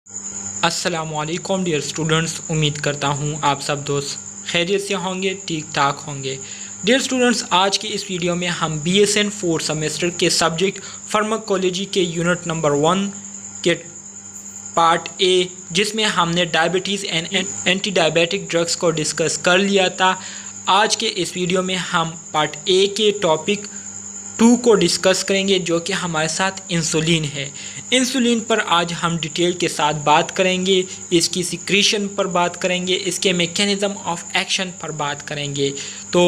अस्सलामुअलैकुम dear students, उम्मीद करता हूँ आप सब दोस्त खैरियत से होंगे, ठीक ठाक होंगे। डियर स्टूडेंट्स, आज की इस वीडियो में हम BSN 4 सेमेस्टर के सब्जेक्ट फार्माकोलॉजी के यूनिट नंबर 1 के पार्ट ए, जिसमें हमने diabetes and anti diabetic drugs को डिस्कस कर लिया था। आज के इस वीडियो में हम पार्ट ए के टॉपिक 2 को डिस्कस करेंगे, जो कि हमारे साथ इंसुलिन है। इंसुलिन पर आज हम डिटेल के साथ बात करेंगे, इसकी सिक्रीशन पर बात करेंगे, इसके मैकेनिज़्म ऑफ एक्शन पर बात करेंगे। तो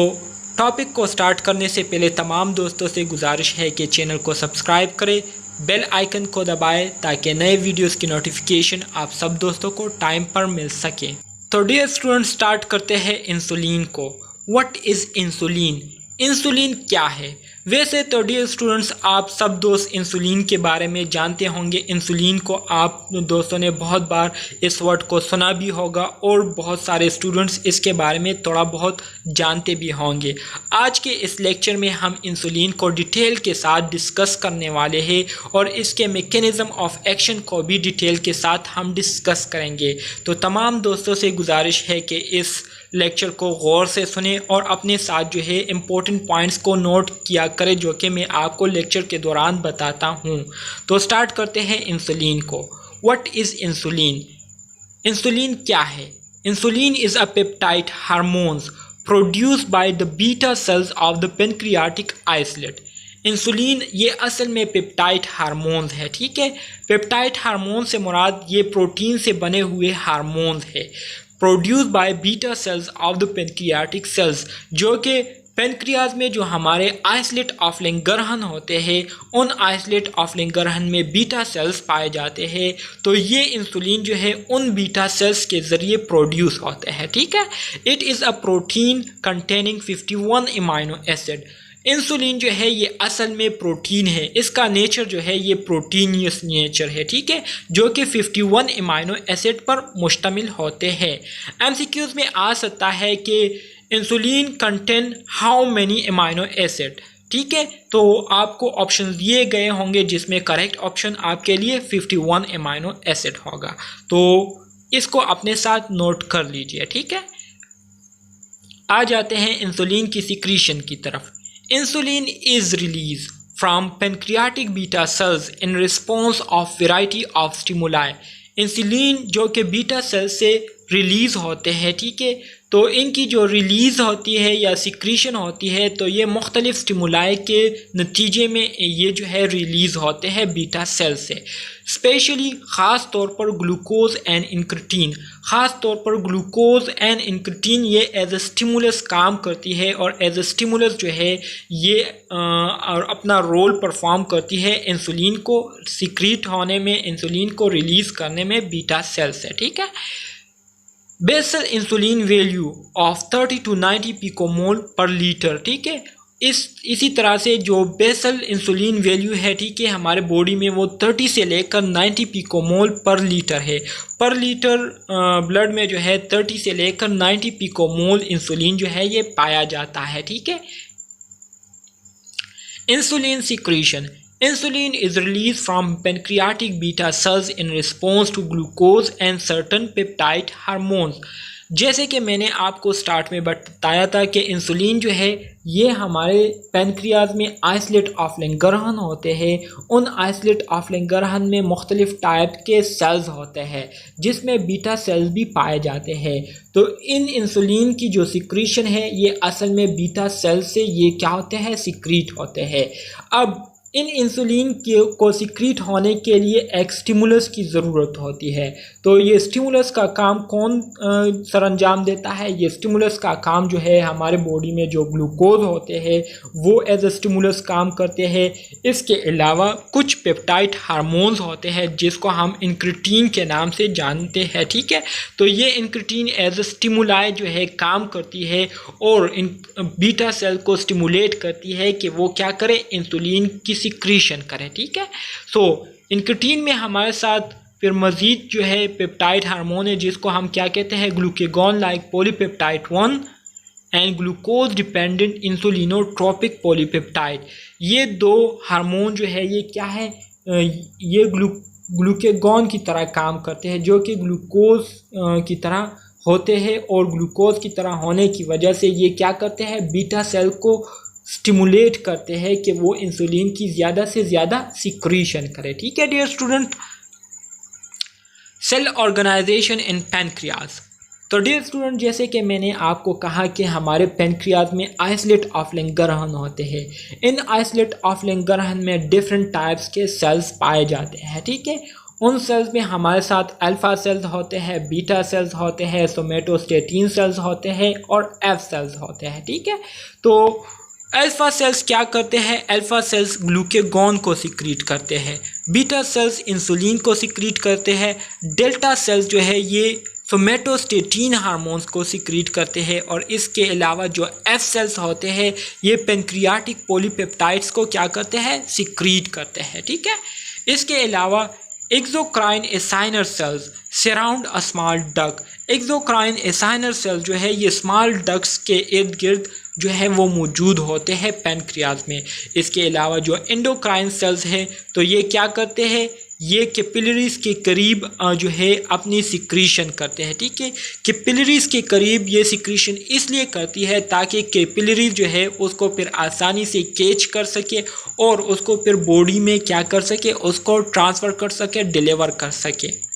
टॉपिक को स्टार्ट करने से पहले तमाम दोस्तों से गुजारिश है कि चैनल को सब्सक्राइब करें, बेल आइकन को दबाएं ताकि नए वीडियोस की नोटिफिकेशन आप सब दोस्तों को टाइम पर मिल सके। तो डियर स्टूडेंट, स्टार्ट करते हैं इंसुलिन को। What is insulin? इंसुलिन क्या है? वैसे तो डियर स्टूडेंट्स, आप सब दोस्त इंसुलिन के बारे में जानते होंगे। इंसुलिन को आप दोस्तों ने बहुत बार इस वर्ड को सुना भी होगा और बहुत सारे स्टूडेंट्स इसके बारे में थोड़ा बहुत जानते भी होंगे। आज के इस लेक्चर में हम इंसुलिन को डिटेल के साथ डिस्कस करने वाले हैं और इसके मैकेनिज़्म ऑफ एक्शन को भी डिटेल के साथ हम डिस्कस करेंगे। तो तमाम दोस्तों से गुजारिश है कि इस लेक्चर को गौर से सुने और अपने साथ जो है इम्पोर्टेंट पॉइंट्स को नोट किया करें, जो कि मैं आपको लेक्चर के दौरान बताता हूँ। तो स्टार्ट करते हैं इंसुलिन को। What is insulin? इंसुलिन क्या है? Insulin is a peptide hormones produced by the beta cells of the pancreatic islet. Insulin ये असल में पेप्टाइड हार्मोन्स है, ठीक है। पेप्टाइड हार्मोन से मुराद ये प्रोटीन से बने हुए हार्मोन्स है, produced by beta cells of the pancreatic sales, जो कि पेनक्रियाज में जो हमारे आइसलेट ऑफ लैंगरहन होते हैं, उन आइसलेट ऑफ लैंगरहन में बीटा सेल्स पाए जाते हैं। तो ये इंसुलिन जो है उन बीटा सेल्स के ज़रिए प्रोड्यूस होते हैं, ठीक है। It is a protein containing 51 amino acid. Insulin जो है ये असल में प्रोटीन है, इसका नेचर जो है ये प्रोटीनियस नेचर है, ठीक है, जो कि 51 अमीनो एसिड पर मुश्तमिल होते हैं। एमसीक्यूज में आ सकता है कि insulin contain how many amino acid, ठीक है। तो आपको ऑप्शन दिए गए होंगे जिसमें करेक्ट ऑप्शन आपके लिए 51 अमीनो एसिड होगा। तो इसको अपने साथ नोट कर लीजिए, ठीक है। आ जाते हैं इंसुलिन की सिक्रीशन की तरफ। Insulin is released from pancreatic beta cells in response of variety of stimuli। Insulin जो कि बीटा सेल से रिलीज़ होते हैं, ठीक है। तो इनकी जो रिलीज़ होती है या सिक्रीशन होती है, तो ये मुख्तलिफ स्टिमुलाई के नतीजे में ये जो है रिलीज़ होते हैं बीटा सेल से। स्पेशली ख़ास तौर पर ग्लूकोज एंड इंक्रेटिन, ख़ास तौर पर ग्लूकोज एंड इंक्रेटिन ये एज ए स्टिमुलस काम करती है और एज ए स्टिमुलस जो है ये और अपना रोल परफॉर्म करती है इंसुलिन को सिक्रीट होने में, इंसुलिन को रिलीज़ करने में बीटा सेल से, ठीक है। Basal insulin value of 30 to 90 picomole पर लीटर, ठीक है। इसी तरह से जो बेसल इंसुलिन वैल्यू है, ठीक है, हमारे बॉडी में वो 30 से लेकर 90 पिकोमोल पर लीटर है। पर लीटर ब्लड में जो है 30 से लेकर 90 पिकोमोल इंसुलिन जो है ये पाया जाता है, ठीक है। Insulin secretion. Insulin is released from pancreatic beta cells in response to glucose and certain peptide hormones। जैसे कि मैंने आपको स्टार्ट में बताया था कि इंसुलिन जो है ये हमारे पेनक्रियाज में आइसलेट ऑफ लैंगरहन होते हैं। उन आइसलेट ऑफ लैंगरहन में मुख्तलिफ टाइप के सेल्स होते हैं जिसमें बीटा सेल्स भी पाए जाते हैं। तो इन इंसुलिन की जो सिक्रीशन है ये असल में बीटा सेल से ये क्या होते हैं, सिक्रीट होते हैं। अब इन इंसुलिन को सिक्रीट होने के लिए एक स्टिमुलस की ज़रूरत होती है। तो ये स्टिमुलस का काम कौन सरअंजाम देता है? ये स्टिमुलस का काम जो है हमारे बॉडी में जो ग्लूकोज होते हैं वो एज ए स्टिमुलस काम करते हैं। इसके अलावा कुछ पेप्टाइड हार्मोन्स होते हैं जिसको हम इंक्रेटिन के नाम से जानते हैं, ठीक है। तो ये इंक्रेटिन एज ए स्टिमुलाई जो है काम करती है और इन बीटा सेल को स्टिमुलेट करती है कि वो क्या करे, इंसुलिन की सिक्रीशन करें, ठीक है। सो इंक्रेटिन में हमारे साथ फिर मज़ीद जो है पेप्टाइड हार्मोन है जिसको हम क्या कहते हैं, glucagon like polypeptide 1 and glucose dependent insulinotropic polypeptide. ये दो हार्मोन जो है ये क्या है, ये ग्लूकेगॉन की तरह काम करते हैं, जो कि ग्लूकोज की तरह होते हैं, और ग्लूकोज की तरह होने की वजह से ये क्या करते हैं, बीटा सेल को स्टिमुलेट करते हैं कि वो इंसुलिन की ज़्यादा से ज़्यादा सिक्रीशन करे। ठीक है डियर स्टूडेंट। सेल ऑर्गेनाइजेशन इन पैनक्रियाज। तो डियर स्टूडेंट, जैसे कि मैंने आपको कहा कि हमारे पैनक्रियाज में आइसोलेट ऑफ लैंगरहैंस होते हैं। इन आइसोलेट ऑफ लैंगरहैंस में डिफरेंट टाइप्स के सेल्स पाए जाते हैं। ठीक है, उन सेल्स में हमारे साथ अल्फा सेल्स होते हैं, बीटा सेल्स होते हैं, सोमेटोस्टेटिन सेल्स होते हैं और एफ सेल्स होते हैं। ठीक है, तो अल्फा सेल्स क्या करते हैं, अल्फा सेल्स ग्लूकेगॉन को सिक्रीट करते हैं, बीटा सेल्स इंसुलिन को सिक्रीट करते हैं, डेल्टा सेल्स जो है ये सोमेटोस्टेटिन हार्मोन्स को सिक्रीट करते हैं, और इसके अलावा जो एफ सेल्स होते हैं ये पेनक्रियाटिक पॉलीपेप्टाइड्स को क्या करते हैं, सिक्रीट करते हैं। ठीक है, इसके अलावा exocrine acinar cells surround a small duct. Exocrine acinar cell जो है ये स्मॉल डक्स के इर्द गिर्द जो है वो मौजूद होते हैं पैनक्रियाज में। इसके अलावा जो एंडोक्राइन सेल्स हैं तो ये क्या करते हैं, ये कैपिलरीज के करीब जो है अपनी सिक्रीशन करते हैं। ठीक है, कैपिलरीज के करीब ये सिक्रीशन इसलिए करती है ताकि कैपिलरीज जो है उसको फिर आसानी से कैच कर सके और उसको फिर बॉडी में क्या कर सके, उसको ट्रांसफ़र कर सके, डिलीवर कर सके।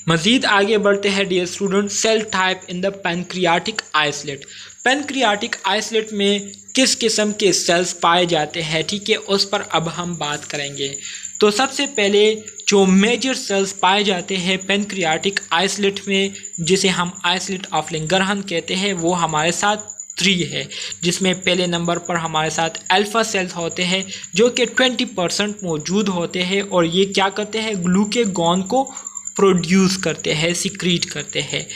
मज़ीद आगे बढ़ते हैं dear student, cell type in the pancreatic isolate. Pancreatic isolate में किस किस्म के सेल्स पाए जाते हैं, ठीक है, उस पर अब हम बात करेंगे। तो सबसे पहले जो मेजर सेल्स पाए जाते हैं पैनक्रियाटिक आइसोलेट में, जिसे हम आइसोलेट ऑफ लैंगरहैंस कहते हैं, वो हमारे साथ 3 है, जिसमें पहले नंबर पर हमारे साथ अल्फ़ा सेल्स होते हैं जो कि 20% मौजूद होते हैं, और ये क्या करते हैं, ग्लूकेगॉन को प्रोड्यूस करते हैं, सिक्रीट करते हैं।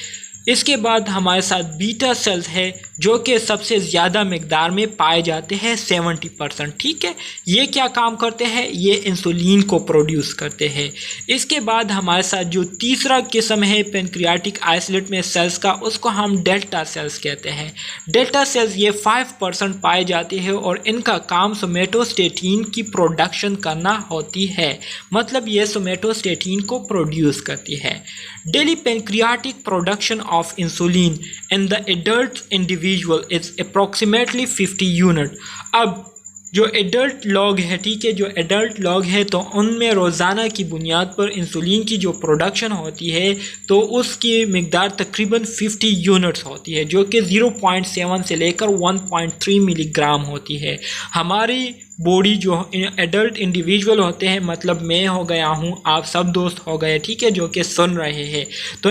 इसके बाद हमारे साथ बीटा सेल्स है जो कि सबसे ज़्यादा मकदार में पाए जाते हैं 70%। ठीक है, ये क्या काम करते हैं, ये इंसुलिन को प्रोड्यूस करते हैं। इसके बाद हमारे साथ जो तीसरा किस्म है पैनक्रियाटिक आइसोलेट में सेल्स का, उसको हम डेल्टा सेल्स कहते हैं। डेल्टा सेल्स ये 5% पाए जाते हैं और इनका काम सोमेटोस्टेटिन की प्रोडक्शन करना होती है, मतलब ये सोमेटोस्टेटिन को प्रोड्यूस करती है। Daily pancreatic production of insulin in the adult individual is approximately 50 unit. अब जो एडल्ट लोग हैं, ठीक है, जो एडल्ट लोग हैं तो उनमें रोज़ाना की बुनियाद पर इंसुलिन की जो प्रोडक्शन होती है तो उसकी मकदार तकरीबन 50 यूनिट्स होती है, जो कि 0.7 से लेकर 1.3 मिलीग्राम होती है। हमारी बॉडी जो एडल्ट इंडिविजुअल होते हैं, मतलब मैं हो गया हूँ, आप सब दोस्त हो गए, ठीक है, जो कि सुन रहे हैं, तो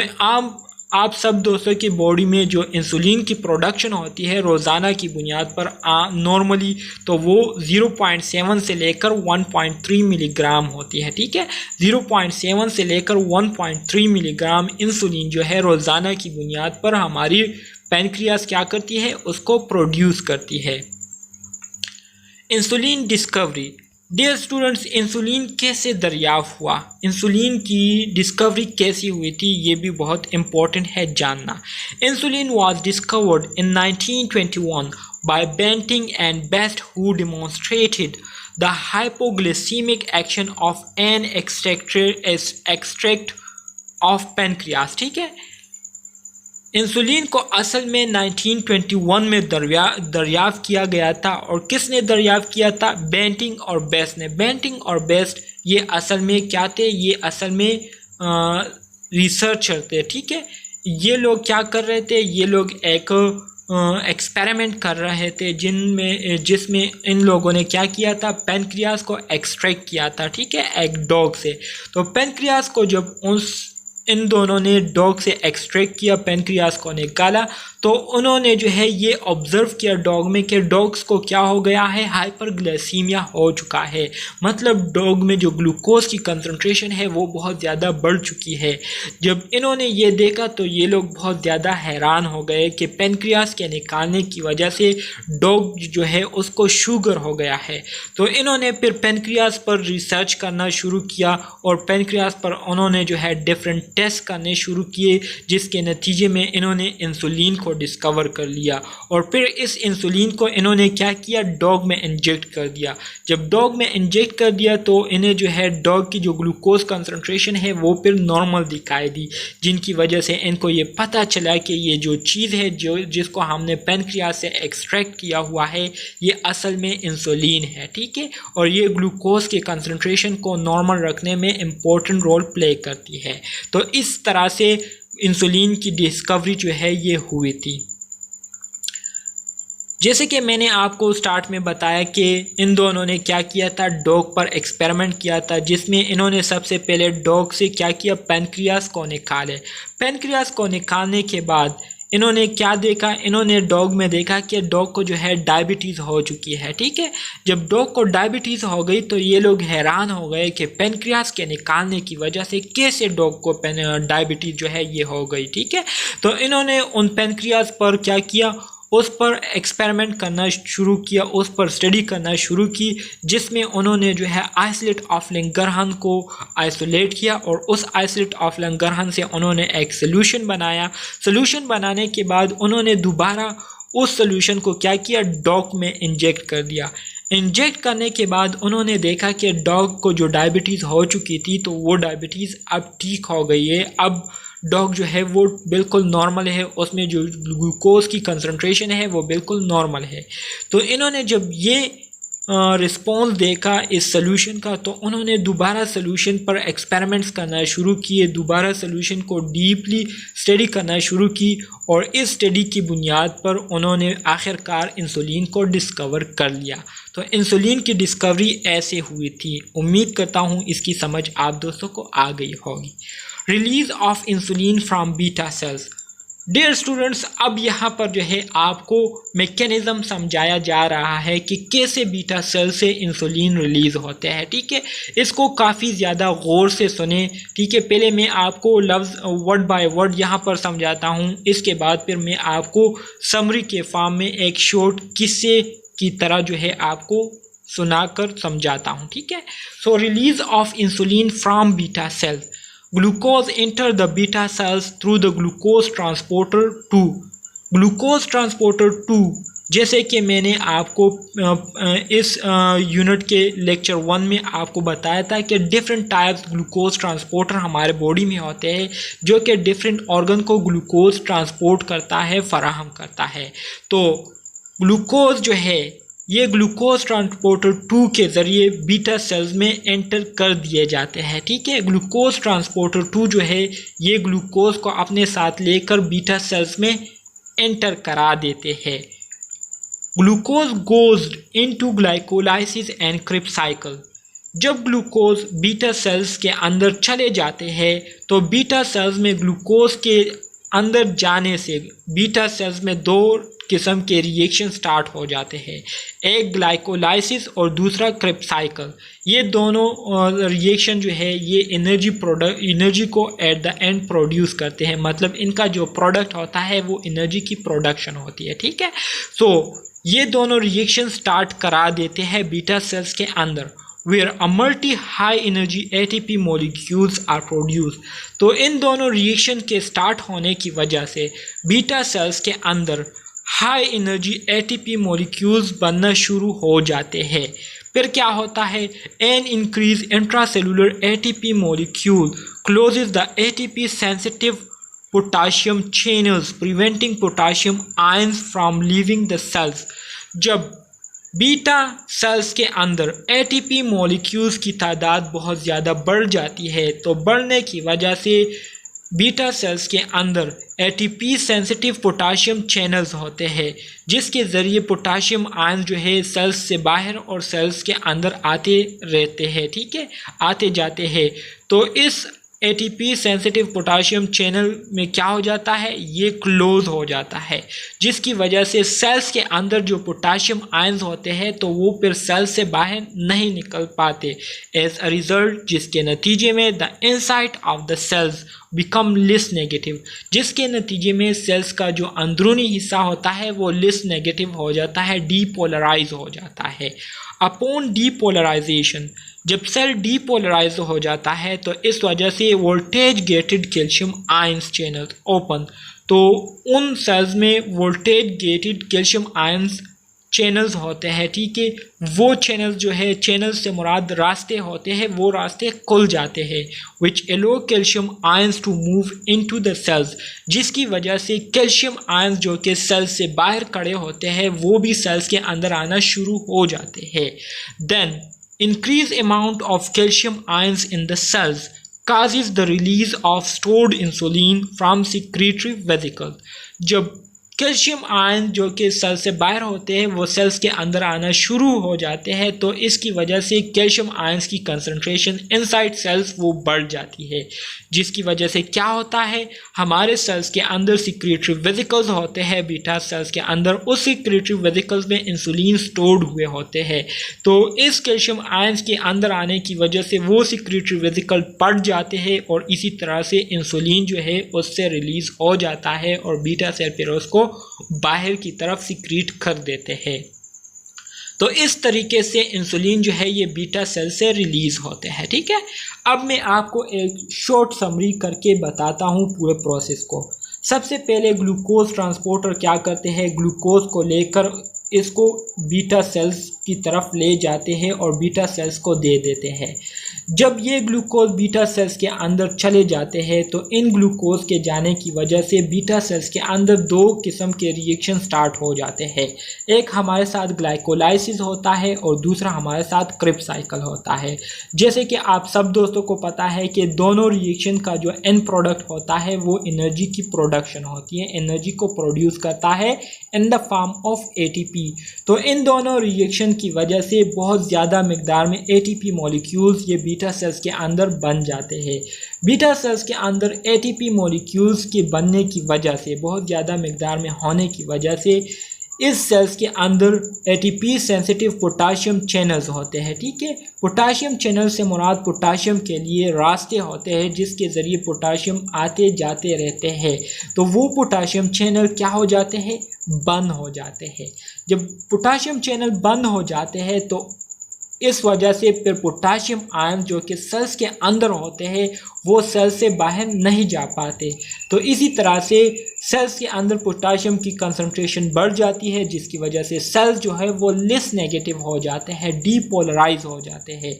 आप सब दोस्तों की बॉडी में जो इंसुलिन की प्रोडक्शन होती है रोज़ाना की बुनियाद पर नॉर्मली तो वो 0.7 से लेकर 1.3 मिलीग्राम होती है। ठीक है, 0.7 से लेकर 1.3 मिलीग्राम इंसुलिन जो है रोज़ाना की बुनियाद पर हमारी पैनक्रियास क्या करती है, उसको प्रोड्यूस करती है। Insulin discovery. Dear students, insulin कैसे दरियाफ़्त हुआ, इंसुलिन की डिस्कवरी कैसी हुई थी, ये भी बहुत इम्पोर्टेंट है जानना। Insulin was discovered in 1921 by Banting and Best, who demonstrated the hypoglycaemic action of an extract of pancreas. ठीक है, इंसुलिन को असल में 1921 में दरियाफ़्त किया गया था, और किसने दरियाफ़्त किया था, बेंटिंग और बेस्ट ने। बेंटिंग और बेस्ट ये असल में क्या थे, ये असल में रिसर्चर थे। ठीक है, ये लोग क्या कर रहे थे, ये लोग एक एक्सपेरिमेंट कर रहे थे जिसमें इन लोगों ने क्या किया था, पैनक्रियास को एक्सट्रैक्ट किया था। ठीक है, एक डॉग से। तो पैनक्रियास को जब इन दोनों ने डॉग से एक्सट्रैक्ट किया, पैनक्रियास को निकाला, तो उन्होंने जो है ये ऑब्ज़र्व किया डॉग में कि डॉग्स को क्या हो गया है, हाइपरग्लाइसीमिया हो चुका है, मतलब डॉग में जो ग्लूकोज की कंसंट्रेशन है वो बहुत ज़्यादा बढ़ चुकी है। जब इन्होंने ये देखा तो ये लोग बहुत ज़्यादा हैरान हो गए कि पैनक्रियास के निकालने की वजह से डॉग जो है उसको शुगर हो गया है। तो इन्होंने फिर पैनक्रियास पर रिसर्च करना शुरू किया, और पैनक्रियास पर उन्होंने जो है डिफरेंट टेस्ट करने शुरू किए, जिसके नतीजे में इन्होंने इंसुलिन को को डिस्कवर कर लिया और फिर इस इंसुलिन को इन्होंने क्या किया, डॉग में इंजेक्ट कर दिया। जब डॉग में इंजेक्ट कर दिया तो इन्हें जो है डॉग की जो ग्लूकोज कंसंट्रेशन है वो फिर नॉर्मल दिखाई दी, जिनकी वजह से इनको ये पता चला कि ये जो चीज़ है जो जिसको हमने पैनक्रियास से एक्सट्रैक्ट किया हुआ है ये असल में इंसुलिन है, ठीक है, और ये ग्लूकोज के कंसंट्रेशन को नॉर्मल रखने में इम्पोर्टेंट रोल प्ले करती है। तो इस तरह से इंसुलिन की डिस्कवरी जो है ये हुई थी। जैसे कि मैंने आपको स्टार्ट में बताया कि इन दोनों ने क्या किया था, डॉग पर एक्सपेरिमेंट किया था, जिसमें इन्होंने सबसे पहले डॉग से क्या किया, पैनक्रियास को निकाले। पैनक्रियास को निकालने के बाद इन्होंने क्या देखा, इन्होंने डॉग में देखा कि डॉग को जो है डायबिटीज़ हो चुकी है, ठीक है। जब डॉग को डायबिटीज़ हो गई तो ये लोग हैरान हो गए कि पैनक्रियास के निकालने की वजह से कैसे डॉग को डायबिटीज़ जो है ये हो गई, ठीक है। तो इन्होंने उन पैनक्रियास पर क्या किया, उस पर एक्सपेरिमेंट करना शुरू किया, उस पर स्टडी करना शुरू की, जिसमें उन्होंने जो है आइसोलेट ऑफ लैंगरहैंस को आइसोलेट किया और उस आइसोलेट ऑफ लैंगरहैंस से उन्होंने एक सोल्यूशन बनाया। सोल्यूशन बनाने के बाद उन्होंने दोबारा उस सोल्यूशन को क्या किया, डॉग में इंजेक्ट कर दिया। इंजेक्ट करने के बाद उन्होंने देखा कि डॉग को जो डायबिटीज़ हो चुकी थी तो वो डायबिटीज़ अब ठीक हो गई है, अब डॉग जो है वो बिल्कुल नॉर्मल है, उसमें जो ग्लूकोज की कंसंट्रेशन है वो बिल्कुल नॉर्मल है। तो इन्होंने जब ये रिस्पॉन्स देखा इस सोल्यूशन का तो उन्होंने दोबारा सोल्यूशन पर एक्सपेरिमेंट्स करना शुरू किए, दोबारा सोल्यूशन को डीपली स्टडी करना शुरू की और इस स्टडी की बुनियाद पर उन्होंने आखिरकार इंसुलिन को डिस्कवर कर लिया। तो इंसुलिन की डिस्कवरी ऐसे हुई थी। उम्मीद करता हूँ इसकी समझ आप दोस्तों को आ गई होगी। Release of insulin from beta cells. Dear students, अब यहाँ पर जो है आपको मैकेनिज्म समझाया जा रहा है कि कैसे बीटा सेल से इंसुलिन रिलीज़ होते हैं, ठीक है। इसको काफ़ी ज़्यादा गौर से सुने, ठीक है। पहले मैं आपको लफ्ज़ वर्ड बाय वर्ड यहाँ पर समझाता हूँ, इसके बाद फिर मैं आपको समरी के फॉर्म में एक शॉर्ट किस्से की तरह जो है आपको सुनाकर समझाता हूँ, ठीक है। So release of insulin from beta cell. Glucose enter the beta cells through the glucose transporter 2. Glucose transporter 2 जैसे कि मैंने आपको इस यूनिट के लेक्चर 1 में आपको बताया था कि डिफरेंट टाइप्स ग्लूकोज ट्रांसपोर्टर हमारे बॉडी में होते हैं जो कि डिफरेंट ऑर्गन को ग्लूकोज ट्रांसपोर्ट करता है, फराहम करता है। तो ग्लूकोज जो है ये ग्लूकोज ट्रांसपोर्टर 2 के ज़रिए बीटा सेल्स में एंटर कर दिए जाते हैं, ठीक है। ग्लूकोज ट्रांसपोर्टर 2 जो है ये ग्लूकोज को अपने साथ लेकर बीटा सेल्स में एंटर करा देते हैं। Glucose goes into glycolysis and Krebs cycle. जब ग्लूकोज बीटा सेल्स के अंदर चले जाते हैं तो बीटा सेल्स में ग्लूकोज के अंदर जाने से बीटा सेल्स में दो किस्म के रिएक्शन स्टार्ट हो जाते हैं, एक ग्लाइकोलाइसिस और दूसरा क्रिप्स साइकिल। ये दोनों रिएक्शन जो है ये एनर्जी को एट द एंड प्रोड्यूस करते हैं, मतलब इनका जो प्रोडक्ट होता है वो एनर्जी की प्रोडक्शन होती है, ठीक है। सो ये दोनों रिएक्शन स्टार्ट करा देते हैं बीटा सेल्स के अंदर, where a multi high energy ATP molecules are produced। तो इन दोनों रिएक्शन के स्टार्ट होने की वजह से बीटा सेल्स के अंदर हाई एनर्जी ATP मॉलिक्यूल्स बनना शुरू हो जाते हैं। फिर क्या होता है, an increase intracellular ATP molecule closes the ATP sensitive potassium channels preventing potassium ions from leaving the cells. जब बीटा सेल्स के अंदर ATP मॉलिक्यूल्स की तादाद बहुत ज़्यादा बढ़ जाती है तो बढ़ने की वजह से बीटा सेल्स के अंदर ATP सेंसिटिव पोटाशियम चैनल्स होते हैं जिसके ज़रिए पोटाशियम आयन जो है सेल्स से बाहर और सेल्स के अंदर आते रहते हैं, ठीक है, आते जाते हैं। तो इस ATP सेंसिटिव पोटाशियम चैनल में क्या हो जाता है, ये क्लोज हो जाता है, जिसकी वजह से सेल्स के अंदर जो पोटाशियम आयंस होते हैं तो वो फिर सेल्स से बाहर नहीं निकल पाते। एज अ रिजल्ट जिसके नतीजे में the inside of the sales become less negative, जिसके नतीजे में सेल्स का जो अंदरूनी हिस्सा होता है वो लेस नेगेटिव हो जाता है, डीपोलराइज हो जाता है। अपॉन डीपोलराइजेशन, जब सेल डीपोलराइज हो जाता है तो इस वजह से voltage gated calcium ions channel open, तो उन सेल्स में voltage gated calcium ions channels होते हैं, ठीक है। वो चैनल्स जो है, चैनल्स से मुराद रास्ते होते हैं, वो रास्ते खुल जाते हैं, which allow calcium ions to move into the cells, जिसकी वजह से कैल्शियम आयंस जो कि सेल्स से बाहर खड़े होते हैं वो भी सेल्स के अंदर आना शुरू हो जाते हैं। Then increased amount of calcium ions in the cells causes the release of stored insulin from secretory vesicles। जब कैल्शियम आयन जो कि सेल से बाहर होते हैं वो सेल्स के अंदर आना शुरू हो जाते हैं, तो इसकी वजह से कैल्शियम आयंस की कंसंट्रेशन इनसाइड सेल्स वो बढ़ जाती है, जिसकी वजह से क्या होता है, हमारे सेल्स के अंदर सिक्रेटरी वेसिकल्स होते हैं, बीटा सेल्स के अंदर उस सिक्रेटरी वेसिकल्स में इंसुलिन स्टोर्ड हुए होते हैं। तो इस कैल्शियम आयंस के अंदर आने की वजह से वो सिक्रेटरी वेसिकल बढ़ जाते हैं और इसी तरह से इंसुलिन जो है उससे रिलीज हो जाता है और बीटा सेल फिर उसको बाहर की तरफ सिक्रीट कर देते हैं। तो इस तरीके से इंसुलिन जो है ये बीटा सेल से रिलीज होते हैं, ठीक है। अब मैं आपको एक शॉर्ट समरी करके बताता हूँ पूरे प्रोसेस को। सबसे पहले ग्लूकोज ट्रांसपोर्टर क्या करते हैं, ग्लूकोज को लेकर इसको बीटा सेल्स की तरफ ले जाते हैं और बीटा सेल्स को दे देते हैं। जब ये ग्लूकोज बीटा सेल्स के अंदर चले जाते हैं तो इन ग्लूकोज के जाने की वजह से बीटा सेल्स के अंदर दो किस्म के रिएक्शन स्टार्ट हो जाते हैं। एक हमारे साथ ग्लाइकोलाइसिस होता है और दूसरा हमारे साथ क्रिब्स साइकिल होता है। जैसे कि आप सब दोस्तों को पता है कि दोनों रिएक्शन का जो एंड प्रोडक्ट होता है वो एनर्जी की प्रोडक्शन होती है, एनर्जी को प्रोड्यूस करता है in the form of ATP. तो इन दोनों रिएक्शन की वजह से बहुत ज़्यादा मिकदार में एटीपी मॉलिक्यूल्स ये बीटा सेल्स के अंदर बन जाते हैं। बीटा सेल्स के अंदर एटीपी मॉलिक्यूल्स के बनने की वजह से, बहुत ज़्यादा मिकदार में होने की वजह से इस सेल्स के अंदर एटीपी सेंसिटिव पोटाशियम चैनल्स होते हैं, ठीक है। पोटाशियम चैनल से मुराद पोटाशियम के लिए रास्ते होते हैं जिसके ज़रिए पोटाशियम आते जाते रहते हैं। तो वो पोटाशियम चैनल क्या हो जाते हैं, बंद हो जाते हैं। जब पोटाशियम चैनल बंद हो जाते हैं तो इस वजह से फिर पोटाशियम आयन जो कि सेल्स के अंदर होते हैं वो सेल्स से बाहर नहीं जा पाते। तो इसी तरह से सेल्स के अंदर पोटाशियम की कंसंट्रेशन बढ़ जाती है, जिसकी वजह से सेल्स जो है वो लेस नेगेटिव हो जाते हैं, डीपोलराइज हो जाते हैं।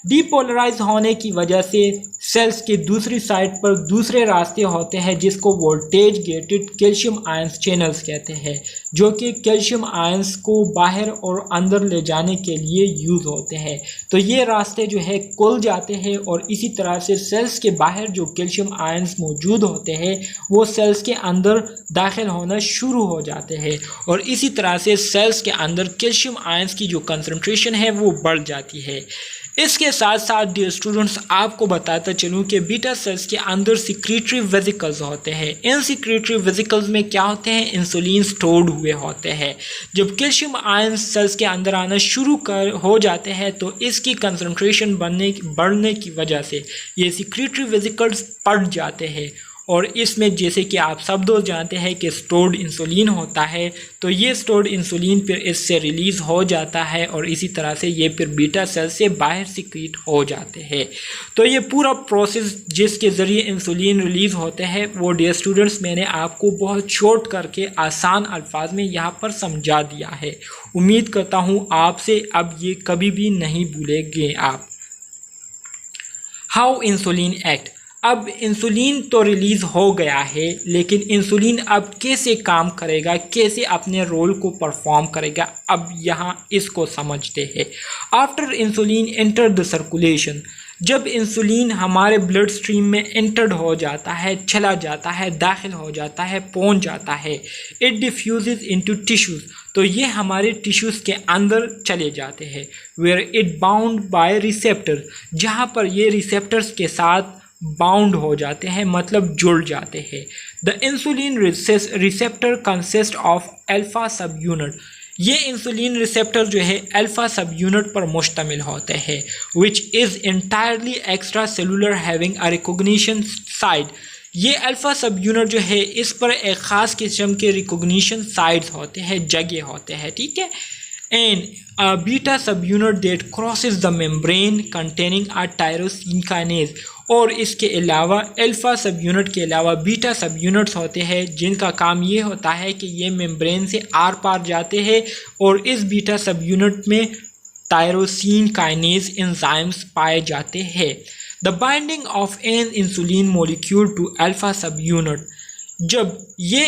डीपोलराइज होने की वजह से सेल्स के दूसरी साइड पर दूसरे रास्ते होते हैं जिसको voltage gated calcium ions channels कहते हैं, जो कि कैल्शियम आयंस को बाहर और अंदर ले जाने के लिए यूज़ होते हैं। तो ये रास्ते जो है खुल जाते हैं और इसी तरह से सेल्स के बाहर जो कैल्शियम आयंस मौजूद होते हैं वो सेल्स के अंदर दाखिल होना शुरू हो जाते हैं और इसी तरह से सेल्स के अंदर कैल्शियम आयंस की जो कंसंट्रेशन है वो बढ़ जाती है। इसके साथ साथ डियर स्टूडेंट्स आपको बताता चलूँ कि बीटा सेल्स के अंदर सिक्रेटरी वेसिकल्स होते हैं। इन सिक्रेटरी वेसिकल्स में क्या होते हैं, इंसुलिन स्टोर्ड हुए होते हैं। जब कैल्शियम आयन सेल्स के अंदर आना शुरू हो जाते हैं तो इसकी कंसंट्रेशन बढ़ने की वजह से ये सिक्रेटरी वेसिकल्स बढ़ जाते हैं और इसमें जैसे कि आप सब दोस्त जानते हैं कि स्टोर्ड इंसुलिन होता है, तो ये स्टोर्ड इंसुलिन फिर इससे रिलीज़ हो जाता है और इसी तरह से ये फिर बीटा सेल से बाहर सिक्रीट हो जाते हैं। तो ये पूरा प्रोसेस जिसके ज़रिए इंसुलिन रिलीज़ होते हैं वो डियर स्टूडेंट्स मैंने आपको बहुत शॉर्ट करके आसान अल्फाज में यहाँ पर समझा दिया है। उम्मीद करता हूँ आपसे अब ये कभी भी नहीं भूलेंगे आप। हाउ इंसुलिन एक्ट, अब इंसुलिन तो रिलीज़ हो गया है लेकिन इंसुलिन अब कैसे काम करेगा, कैसे अपने रोल को परफॉर्म करेगा, अब यहाँ इसको समझते हैं। After insulin enter the circulation, जब इंसुलिन हमारे ब्लड स्ट्रीम में एंटर्ड हो जाता है, चला जाता है, दाखिल हो जाता है, पहुँच जाता है, इट डिफ्यूज़ इनटू टिश्यूज़, तो ये हमारे टिश्यूज़ के अंदर चले जाते हैं। Where it bound by receptor, जहाँ पर ये रिसेप्टर्स के साथ बाउंड हो जाते हैं, मतलब जुड़ जाते हैं। The insulin receptor consist of alpha सब यूनिट, ये इंसुलिन रिसेप्टर जो है अल्फा सब यूनिट पर मुश्तमिल होते हैं, which is entirely extra cellular having a recognition site, ये अल्फा सब यूनिट जो है इस पर एक ख़ास किस्म के रिकॉग्निशन साइट्स होते हैं, जगह होते हैं, ठीक है। and a beta subunit that crosses the membrane containing a tyrosine kinase। और इसके अलावा अल्फ़ा सब यूनिट के अलावा बीटा सब यूनिट्स होते हैं जिनका काम ये होता है कि ये मेम्ब्रेन से आर पार जाते हैं और इस बीटा सब यूनिट में टायरोसिन काइनेज एंजाइम्स पाए जाते हैं। The binding of an insulin molecule to alpha subunit, जब ये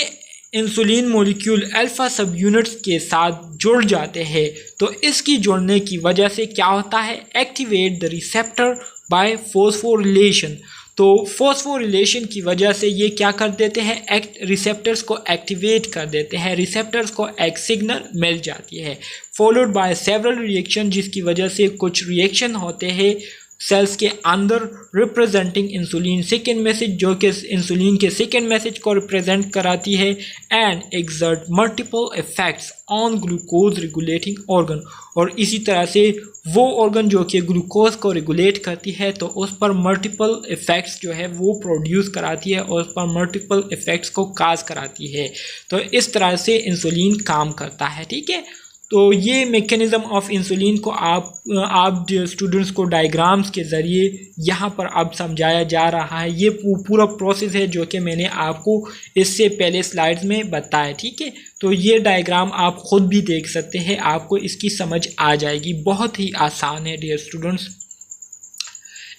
insulin molecule alpha subunits के साथ जुड़ जाते हैं तो इसकी जुड़ने की वजह से क्या होता है, activate the receptor by phosphorylation. तो फॉस्फोरिलेशन की वजह से ये क्या कर देते हैं, रिसेप्टर्स को एक्टिवेट कर देते हैं, रिसेप्टर्स को एक सिग्नल मिल जाती है, फॉलोड बाय सेवरल रिएक्शन, जिसकी वजह से कुछ रिएक्शन होते हैं सेल्स के अंदर रिप्रेजेंटिंग इंसुलिन सेकेंड मैसेज, जो कि इंसुलिन के सेकेंड मैसेज को रिप्रेजेंट कराती है, and exert multiple effects on glucose regulating organ. और इसी तरह से वो ऑर्गन जो कि ग्लूकोज को रेगुलेट करती है तो उस पर मल्टीपल इफेक्ट्स जो है वो प्रोड्यूस कराती है और उस पर मल्टीपल इफेक्ट्स को काज कराती है। तो इस तरह से इंसुलिन काम करता है, ठीक है। तो ये मैकेनिज़्म ऑफ इंसुलिन को आप स्टूडेंट्स को डायग्राम्स के ज़रिए यहाँ पर अब समझाया जा रहा है। ये पूरा प्रोसेस है जो कि मैंने आपको इससे पहले स्लाइड्स में बताया, ठीक है। तो ये डायग्राम आप ख़ुद भी देख सकते हैं, आपको इसकी समझ आ जाएगी, बहुत ही आसान है dear students.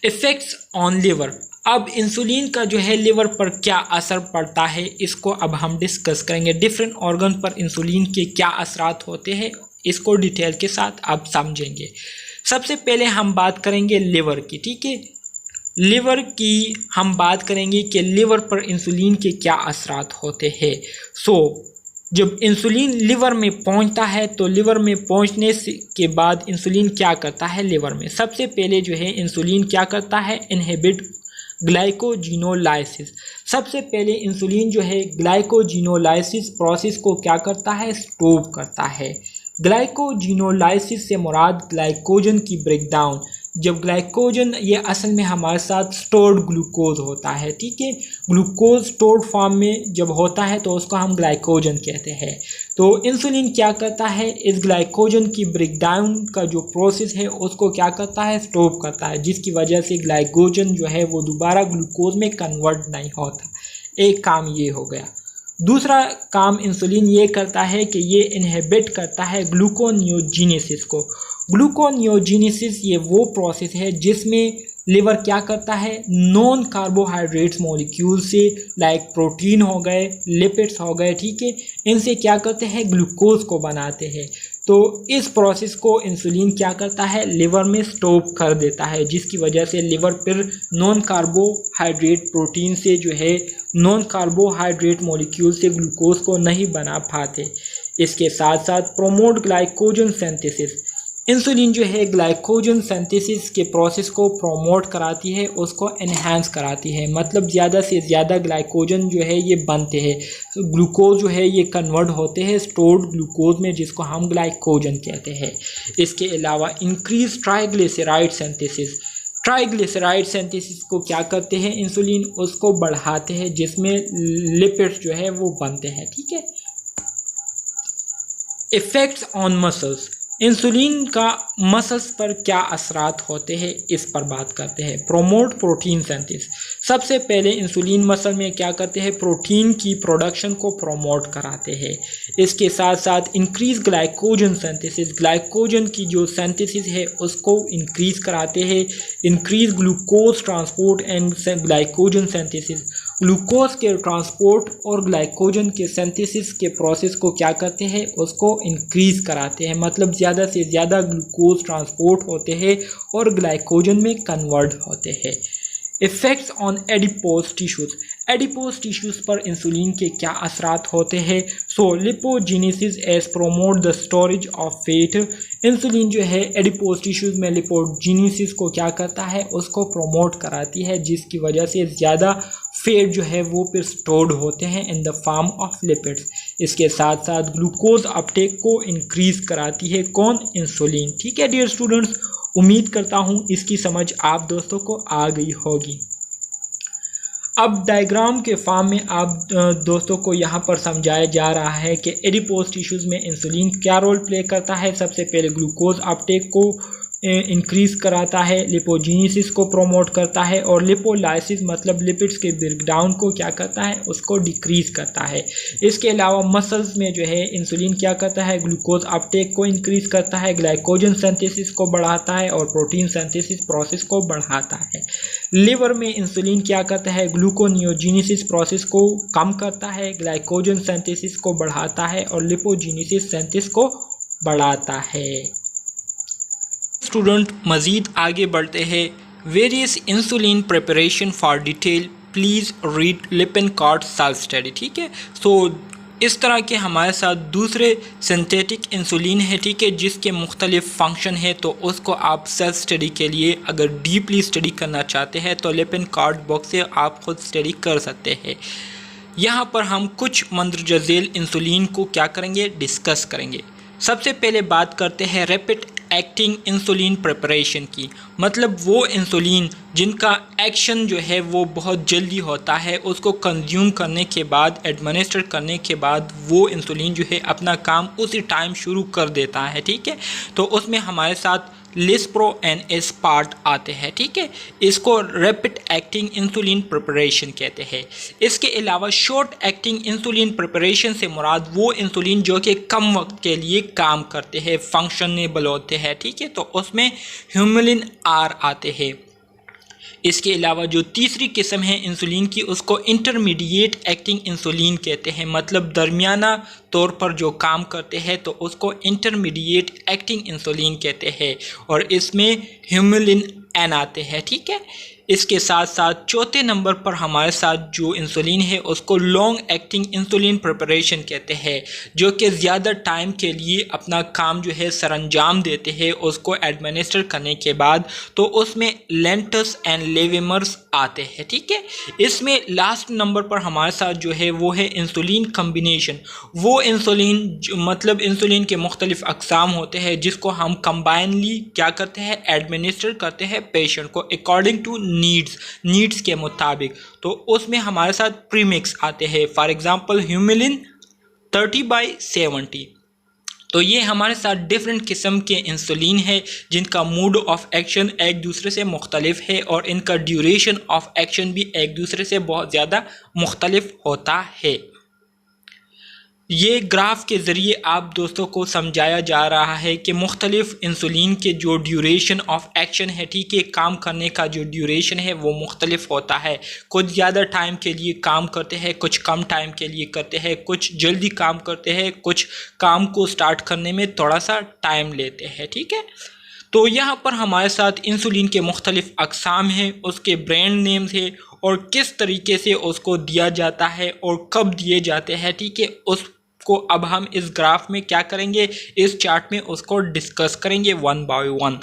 Effects on liver, अब इंसुलिन का जो है लिवर पर क्या असर पड़ता है इसको अब हम डिस्कस करेंगे। डिफरेंट ऑर्गन पर इंसुलिन के क्या असरात होते हैं इसको डिटेल के साथ अब समझेंगे। सबसे पहले हम बात करेंगे लिवर की, ठीक है। लिवर की हम बात करेंगे कि लिवर पर इंसुलिन के क्या असरात होते हैं। जब इंसुलिन लिवर में पहुंचता है तो लिवर में पहुंचने के बाद इंसुलिन क्या करता है लिवर में, सबसे पहले जो है इंसुलिन क्या करता है, इनहिबिट ग्लाइकोजिनोलाइसिस। सबसे पहले इंसुलिन जो है ग्लाइकोजिनोलाइसिस प्रोसेस को क्या करता है, स्टॉप करता है। ग्लाइकोजिनोलाइसिस से मुराद ग्लाइकोजन की ब्रेकडाउन, जब ग्लाइकोजन ये असल में हमारे साथ स्टोर्ड ग्लूकोज होता है, ठीक है। ग्लूकोज स्टोर्ड फॉर्म में जब होता है तो उसको हम ग्लाइकोजन कहते हैं। तो इंसुलिन क्या करता है, इस ग्लाइकोजन की ब्रेकडाउन का जो प्रोसेस है उसको क्या करता है, स्टॉप करता है, जिसकी वजह से ग्लाइकोजन जो है वो दोबारा ग्लूकोज में कन्वर्ट नहीं होता। एक काम ये हो गया। दूसरा काम इंसुलिन ये करता है कि ये इनहिबिट करता है ग्लूकोनियोजेनेसिस को। ग्लूकोनियोजेनेसिस ये वो प्रोसेस है जिसमें लिवर क्या करता है, नॉन कार्बोहाइड्रेट्स मॉलिक्यूल से लाइक प्रोटीन हो गए, लिपिड्स हो गए, ठीक है, इनसे क्या करते हैं, ग्लूकोज को बनाते हैं। तो इस प्रोसेस को इंसुलिन क्या करता है, लिवर में स्टॉप कर देता है, जिसकी वजह से लिवर फिर नॉन कार्बोहाइड्रेट प्रोटीन से जो है नॉन कार्बोहाइड्रेट मॉलिक्यूल से ग्लूकोज को नहीं बना पाते। इसके साथ साथ प्रोमोट ग्लाइकोजन सिंथेसिस, इंसुलिन जो है ग्लाइकोजन सिंथेसिस के प्रोसेस को प्रोमोट कराती है, उसको एनहांस कराती है, मतलब ज़्यादा से ज़्यादा ग्लाइकोजन जो है ये बनते हैं, ग्लूकोज जो है ये कन्वर्ट होते हैं स्टोर्ड ग्लूकोज में, जिसको हम ग्लाइकोजन कहते हैं। इसके अलावा increase triglyceride synthesis, triglyceride synthesis को क्या करते हैं इंसुलिन, उसको बढ़ाते हैं, जिसमें लिपिड्स जो है वो बनते हैं, ठीक है। इफ़ेक्ट्स ऑन मसल्स, इंसुलिन का मसल्स पर क्या असरात होते हैं इस पर बात करते हैं। प्रोमोट प्रोटीन सिंथेसिस, सबसे पहले इंसुलिन मसल में क्या करते हैं, प्रोटीन की प्रोडक्शन को प्रोमोट कराते हैं। इसके साथ साथ इंक्रीज ग्लाइकोजन सिंथेसिस, ग्लाइकोजन की जो सिंथेसिस है उसको इंक्रीज कराते हैं। Increase glucose transport and glycogen synthesis, glucose के ट्रांसपोर्ट और ग्लाइकोजन के सिंथेसिस के प्रोसेस को क्या करते हैं, उसको इंक्रीज कराते हैं, मतलब ज़्यादा से ज़्यादा ग्लूकोज ट्रांसपोर्ट होते हैं और ग्लाइकोजन में कन्वर्ट होते हैं। Effects on adipose tissues, adipose tissues पर इंसुलिन के क्या असरात होते हैं। Lipogenesis as promote the storage of fat, insulin जो है एडिपोज टिश्यूज़ में लिपोजेनेसिस को क्या करता है, उसको प्रोमोट कराती है, जिसकी वजह से ज़्यादा फैट जो है वो फिर स्टोर्ड होते हैं in the form of lipids. इसके साथ साथ ग्लूकोज अपटेक को इंक्रीज कराती है कौन, इंसुलिन, ठीक है डियर स्टूडेंट्स। उम्मीद करता हूँ इसकी समझ आप दोस्तों को आ गई होगी। अब डायग्राम के फॉर्म में आप दोस्तों को यहाँ पर समझाया जा रहा है कि एडिपोज टिश्यूज़ में इंसुलिन क्या रोल प्ले करता है। सबसे पहले ग्लूकोज अपटेक को इंक्रीज कराता है, लिपोजीनेसिस को प्रोमोट करता है और लिपोलाइसिस मतलब लिपिड्स के ब्रेकडाउन को क्या करता है, उसको डिक्रीज करता है। इसके अलावा मसल्स में जो है इंसुलिन क्या करता है, ग्लूकोज अपटेक को इंक्रीज करता है, ग्लाइकोजन सिंथेसिस को बढ़ाता है और प्रोटीन सिंथेसिस प्रोसेस को बढ़ाता है। लिवर में इंसुलिन क्या करता है, ग्लूकोनियोजेनेसिस प्रोसेस को कम करता है, ग्लाइकोजन सिंथेसिस को बढ़ाता है और लिपोजीनेसिस सिंथेसिस को बढ़ाता है। स्टूडेंट मज़ीद आगे बढ़ते हैं। Various insulin preparation for detail please read Lippincott self study. ठीक है, सो इस तरह के हमारे साथ दूसरे सिंथेटिक इंसुलिन है, ठीक है, जिसके मुख्तलिफ फंक्शन है, तो उसको आप सेल्फ स्टडी के लिए अगर डीपली स्टडी करना चाहते हैं तो लिपिनकॉर्ड बुक से आप खुद स्टडी कर सकते हैं। यहाँ पर हम कुछ मंदरजा झेल इंसुलिन को क्या करेंगे, डिस्कस करेंगे। सबसे पहले बात करते हैं रैपिड एक्टिंग इंसुलिन प्रिपरेशन की, मतलब वो इंसुलिन जिनका एक्शन जो है वो बहुत जल्दी होता है, उसको कंज्यूम करने के बाद, एडमिनिस्टर करने के बाद वो इंसुलिन जो है अपना काम उसी टाइम शुरू कर देता है। ठीक है, तो उसमें हमारे साथ लिस्प्रो एंड एस पार्ट आते हैं। ठीक है, इसको रैपिड एक्टिंग इंसुलिन प्रिपरेशन कहते हैं। इसके अलावा शॉर्ट एक्टिंग इंसुलिन प्रिपरेशन से मुराद वो इंसुलिन जो कि कम वक्त के लिए काम करते हैं, फंक्शनेबल होते हैं। ठीक है, तो उसमें ह्यूमुलिन आर आते हैं। इसके अलावा जो तीसरी किस्म है इंसुलिन की, उसको इंटरमीडिएट एक्टिंग इंसुलिन कहते हैं, मतलब दरमियाना तौर पर जो काम करते हैं, तो उसको इंटरमीडिएट एक्टिंग इंसुलिन कहते हैं और इसमें ह्यूमुलिन एन आते हैं। ठीक है, इसके साथ साथ चौथे नंबर पर हमारे साथ जो इंसुलिन है उसको लॉन्ग एक्टिंग इंसुलिन प्रिपरेशन कहते हैं, जो कि ज़्यादा टाइम के लिए अपना काम जो है सरंजाम देते हैं उसको एडमिनिस्टर करने के बाद, तो उसमें लेंटस एंड लेवेमर्स आते हैं। ठीक है, इसमें लास्ट नंबर पर हमारे साथ जो है वो है इंसुलिन कम्बिनेशन। वो इंसुलिन मतलब इंसुलिन के मुख्तलिफ अक़साम होते हैं जिसको हम कंबाइनली क्या करते हैं, एडमिनिस्टर करते हैं पेशेंट को अकॉर्डिंग टू नीड्स के मुताबिक। तो उसमें हमारे साथ प्रीमिक्स आते हैं, फॉर एग्जांपल ह्यूमुलिन 30/70। तो ये हमारे साथ डिफरेंट किस्म के इंसुलिन है जिनका मोड ऑफ एक्शन एक दूसरे से मुख्तलिफ है और इनका ड्यूरेशन ऑफ एक्शन भी एक दूसरे से बहुत ज़्यादा मुख्तलिफ होता है। ये ग्राफ के ज़रिए आप दोस्तों को समझाया जा रहा है कि मुख्तलिफ इंसुलिन के जो ड्यूरेशन ऑफ एक्शन है, ठीक है, काम करने का जो ड्यूरेशन है वो मुख्तलिफ होता है। कुछ ज़्यादा टाइम के लिए काम करते हैं, कुछ कम टाइम के लिए करते हैं, कुछ जल्दी काम करते हैं, कुछ काम को स्टार्ट करने में थोड़ा सा टाइम लेते हैं। ठीक है, तो यहाँ पर हमारे साथ इंसुलिन के मुख्तलिफ अक़साम हैं, उसके ब्रांड नेम्स है और किस तरीके से उसको दिया जाता है और कब दिए जाते हैं। ठीक है, उसको अब हम इस ग्राफ में क्या करेंगे, इस चार्ट में उसको डिस्कस करेंगे one by one.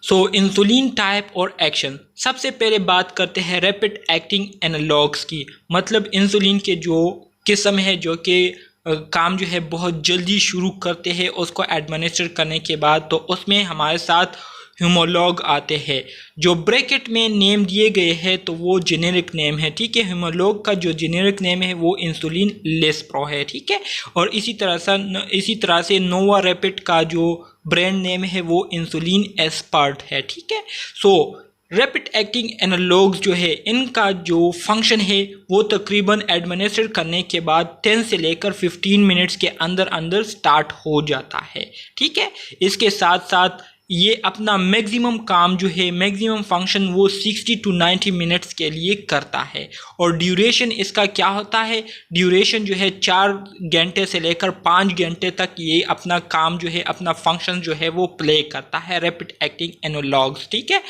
So insulin type और एक्शन। सबसे पहले बात करते हैं रैपिड एक्टिंग एनालॉग्स की, मतलब इंसुलिन के जो किस्म है जो कि काम जो है बहुत जल्दी शुरू करते हैं उसको एडमिनिस्टर करने के बाद, तो उसमें हमारे साथ ह्यूमोलॉग आते हैं। जो ब्रैकेट में नेम दिए गए हैं तो वो जेनेरिक नेम है। ठीक है, ह्यूमोलॉग का जो जेनेरिक नेम है वो इंसुलिन लिस्प्रो है। ठीक है, और इसी तरह से नोवा रैपिड का जो ब्रांड नेम है वो इंसुलिन एस्पार्ट है। ठीक है, सो रैपिड एक्टिंग एनालॉग्स जो है इनका जो फंक्शन है वो तकरीबन एडमिनिस्टर करने के बाद 10 से लेकर 15 मिनट्स के अंदर अंदर स्टार्ट हो जाता है। ठीक है, इसके साथ साथ ये अपना मैक्सिमम काम जो है, मैक्सिमम फंक्शन वो 60 to 90 मिनट्स के लिए करता है और ड्यूरेशन इसका क्या होता है, ड्यूरेशन जो है 4 घंटे से लेकर 5 घंटे तक ये अपना काम जो है, अपना फंक्शन जो है वो प्ले करता है रैपिड एक्टिंग एनालॉग्स। ठीक है,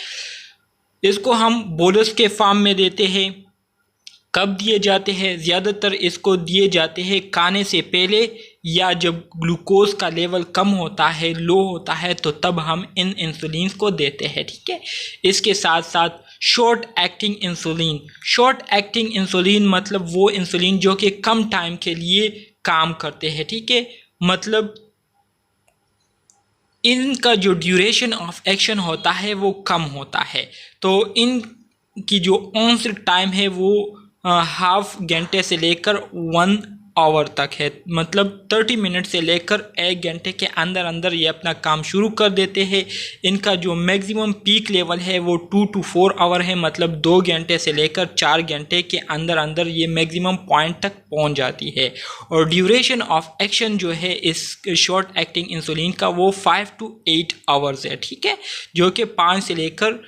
इसको हम बोलस के फॉर्म में देते हैं। कब दिए जाते हैं, ज़्यादातर इसको दिए जाते हैं खाने से पहले या जब ग्लूकोज का लेवल कम होता है, लो होता है, तो तब हम इन इंसुलिन को देते हैं। ठीक है, इसके साथ साथ short acting insulin. Short acting insulin मतलब वो इंसुलिन जो कि कम टाइम के लिए काम करते हैं। ठीक है, मतलब इनका जो ड्यूरेशन ऑफ एक्शन होता है वो कम होता है। तो इन की जो ऑनसेट टाइम है वो हाफ घंटे से लेकर 1 आवर तक है, मतलब 30 मिनट से लेकर 1 घंटे के अंदर अंदर ये अपना काम शुरू कर देते हैं। इनका जो मैक्सिमम पीक लेवल है वो 2 to 4 आवर है, मतलब 2 घंटे से लेकर 4 घंटे के अंदर अंदर ये मैक्सिमम पॉइंट तक पहुंच जाती है। और ड्यूरेशन ऑफ एक्शन जो है इस शॉर्ट एक्टिंग इंसुलिन का वो 5 to 8 आवर्स है, ठीक है, जो कि 5 से लेकर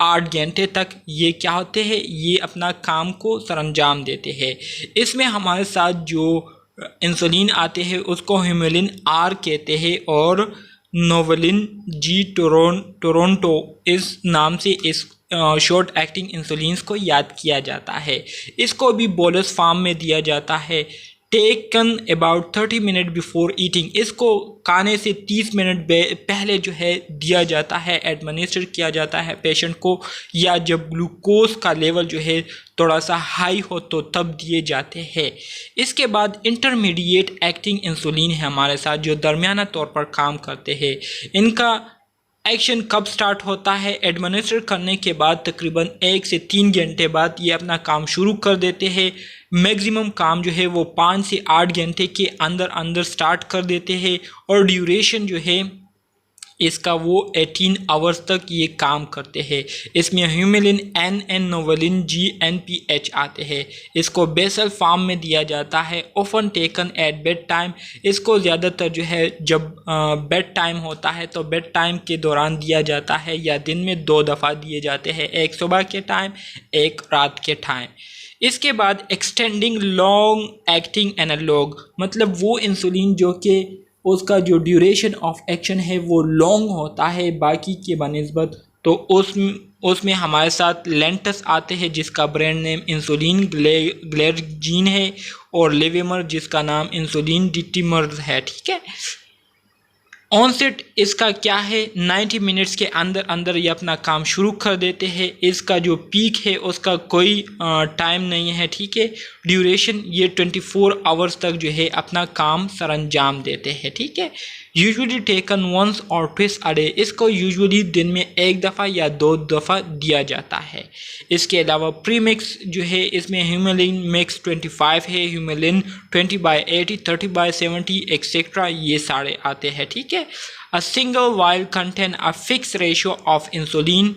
8 घंटे तक ये क्या होते हैं, ये अपना काम को सरअंजाम देते हैं। इसमें हमारे साथ जो इंसुलिन आते हैं उसको ह्यूमेलिन आर कहते हैं और नोवलिन जी टोरंटो इस नाम से इस शॉर्ट एक्टिंग इंसुलिन को याद किया जाता है। इसको भी बोलस फॉर्म में दिया जाता है। Taken about 30 minute before eating, इसको खाने से 30 मिनट पहले जो है दिया जाता है, एडमिनिस्टर किया जाता है पेशेंट को, या जब ग्लूकोज का लेवल जो है थोड़ा सा हाई हो तो तब दिए जाते हैं। इसके बाद इंटरमीडिएट एक्टिंग इंसुलिन है हमारे साथ, जो दरमियाना तौर पर काम करते हैं। इनका एक्शन कब स्टार्ट होता है, एडमिनिस्टर करने के बाद तकरीबन 1 से 3 घंटे बाद ये अपना काम शुरू कर देते हैं। मैक्सिमम काम जो है वो 5 से 8 घंटे के अंदर अंदर स्टार्ट कर देते हैं और ड्यूरेशन जो है इसका वो 18 आवर्स तक ये काम करते हैं। इसमें ह्यूमेलिन एन एन नोवलिन GnPH आते हैं। इसको बेसल फॉर्म में दिया जाता है, often taken at bedtime. इसको ज़्यादातर जो है जब बेड टाइम होता है तो बेड टाइम के दौरान दिया जाता है, या दिन में 2 दफ़ा दिए जाते हैं, एक सुबह के टाइम, एक रात के टाइम। इसके बाद एक्सटेंडिंग लॉन्ग एक्टिंग एनालॉग, मतलब वो इंसुलिन जो कि उसका जो ड्यूरेशन ऑफ एक्शन है वो लॉन्ग होता है बाकी के बनिस्बत, तो उसमें हमारे साथ लेंटस आते हैं जिसका ब्रांड नेम इंसुलिन ग्लेरजीन है, और लेवेमर जिसका नाम इंसुलिन डिटिमर्स है, ठीक है। ऑनसेट इसका क्या है, 90 मिनट्स के अंदर अंदर ये अपना काम शुरू कर देते हैं। इसका जो पीक है उसका कोई टाइम नहीं है, ठीक है। ड्यूरेशन ये 24 आवर्स तक जो है अपना काम सरअंजाम देते हैं, ठीक है। यूजुअली टेकन वंस और ट्विस अ डे, इसको यूजुअली दिन में 1 दफ़ा या 2 दफ़ा दिया जाता है। इसके अलावा प्री मिक्स जो है इसमें ह्यूमेलिन मिक्स 25 है, ह्यूमेलिन 20/80, 30/70 एक्सेट्रा, ये सारे आते हैं, ठीक है। A single while contain a fix ratio of insulin,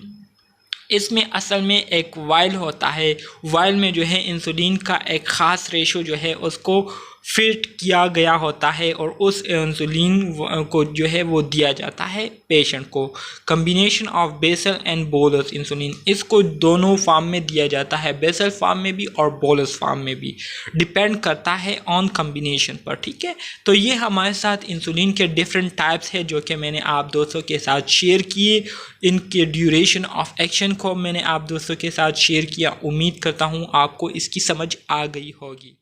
इसमें असल में एक वाइल होता है, वाइल में जो है इंसुलिन का एक ख़ास रेशो जो है उसको फिट किया गया होता है और उस इंसुलिन को जो है वो दिया जाता है पेशेंट को। Combination of basal and bolus insulin, इसको दोनों फॉर्म में दिया जाता है, बेसल फॉर्म में भी और बोलस फॉर्म में भी, डिपेंड करता है ऑन कम्बिनेशन पर, ठीक है। तो ये हमारे साथ इंसुलिन के डिफरेंट टाइप्स है जो कि मैंने आप दोस्तों के साथ शेयर किए। इनके ड्यूरेशन ऑफ एक्शन को मैंने आप दोस्तों के साथ शेयर किया। उम्मीद करता हूँ आपको इसकी समझ आ गई होगी।